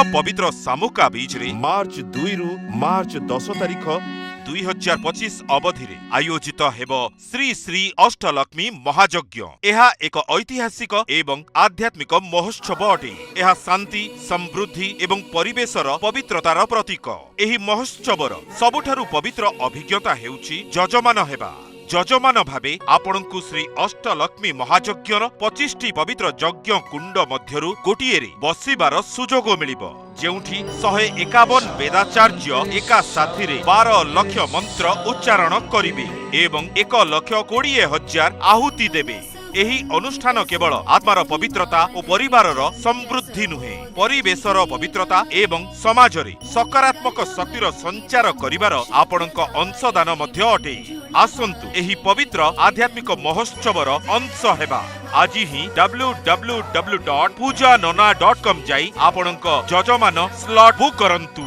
पवित्र सामुका बीच रे मार्च 2 रु मार्च 10 तारिख 2025 अवधि रे आयोजित हेब श्री श्री अष्टलक्ष्मी महायज्ञ। यह एक ऐतिहासिक एवं आध्यात्मिक महोत्सव अटे। यह शांति, समृद्धि एवं परिवेशर पवित्रतार प्रतीक। एही महोत्सवर सबुठारु पवित्र अभिज्ञता हेउछि जजमान हेबा। जजमान भावे आपणଙ୍କୁ श्री अष्टलक्ष्मी महायज्ञर 25टी पवित्र यज्ञ कुंड मध्यरु गोटिए रे बसिबार सुजोग मिलिबो, जेउठी 151 वेदाचार्य एका साथी रे 12 लक्ष मंत्र उच्चारण करिवे एवं 1,20,000 आहुति देबे। एही अनुष्ठान केवल आत्मार पवित्रता और परिवारर समृद्धि नुहे, परिवेशर पवित्रता एवं समाजरे सकारात्मक शक्तिर संचार करिवार आपणଙ୍କ अंशदान मध्य अटे। आसंतु एही पवित्र आध्यात्मिक महोत्सवर अंश हेबा। आज ही www.pujanona.com जाई आपणଙ୍କ जजमान स्लॉट बुक करंतु।